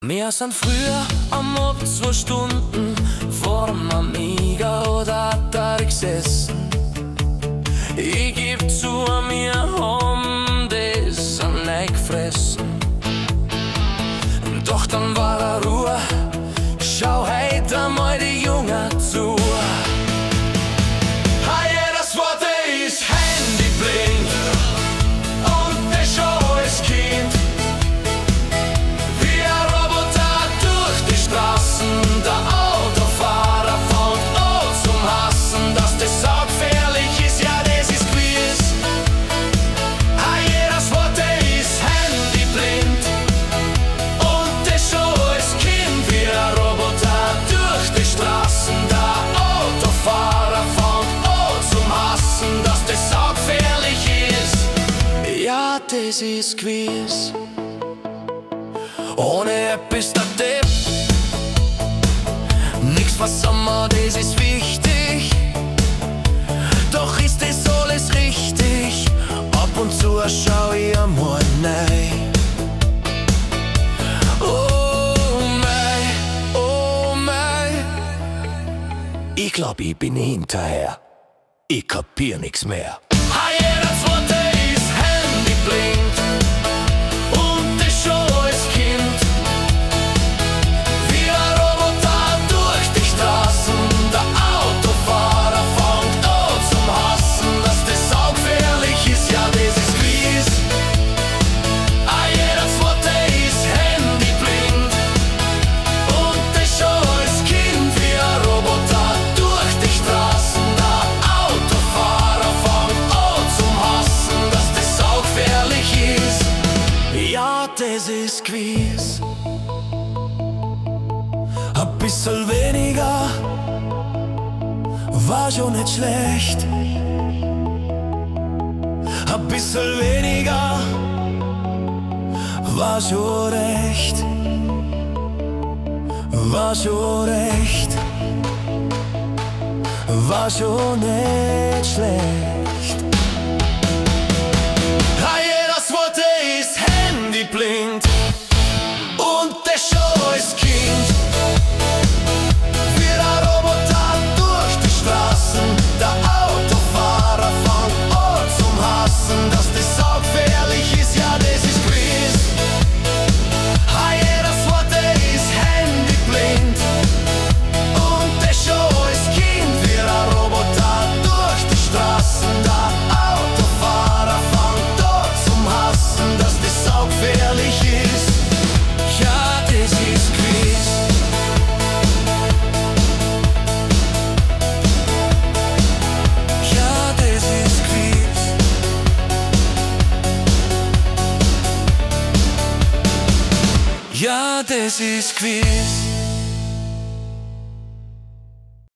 Wir sind früher am Abend 2 Stunden vor dem Amiga oder Atari gesessen. Ich geb zu, wir haben das reingefressen. Doch dann war Ruhe, schau heute einmal die Jungen zu. Jedes Wort ist handyblind und das schon als Kind. Wie ein Roboter durch die Straßen, der Autofahrer fängt an zum Hassen, dass das saugefährlich ist, ja das ist gewiss. Jedes Wort ist handyblind und das schon als Kind. Wie ein Roboter durch die Straßen, der Autofahrer fängt an zum Hassen, dass das saugefährlich ist. Ja, das ist gewiss. Ohne App ist der Depp. Nix was wir, das ist wichtig. Doch ist das alles richtig? Ab und zu schau ich einmal rein. Oh mei, ich glaub, ich bin hinterher. Ich kapier nix mehr. Jedes Wort ist handyblind und das schon als Kind. Wie ein Roboter durch die Straßen, der Autofahrer fängt an zum Hassen, dass das saugefährlich ist, ja das ist gewiss. Jedes Wort ist handyblind und das schon als Kind. Wie ein Roboter durch die Straßen, der Autofahrer fängt an zum Hassen, dass das saugefährlich ist. Ja, das ist gewiss. Ein bisschen weniger war schon nicht schlecht. Ein bisschen weniger war schon recht. War schon recht. War schon nicht schlecht. Jedes Wort ist handyblind und das schon als Kind. Wie ein Roboter durch die Straßen, der Autofahrer fängt an zum Hassen, dass das saugefährlich ist, ja das ist gewiss. Jedes Wort ist handyblind und das schon als Kind. Wie ein Roboter durch die Straßen, der Autofahrer fängt an zum Hassen, dass das saugefährlich ist. Ja, das ist gewiss. Ja, das ist gewiss. Ja, das ist gewiss.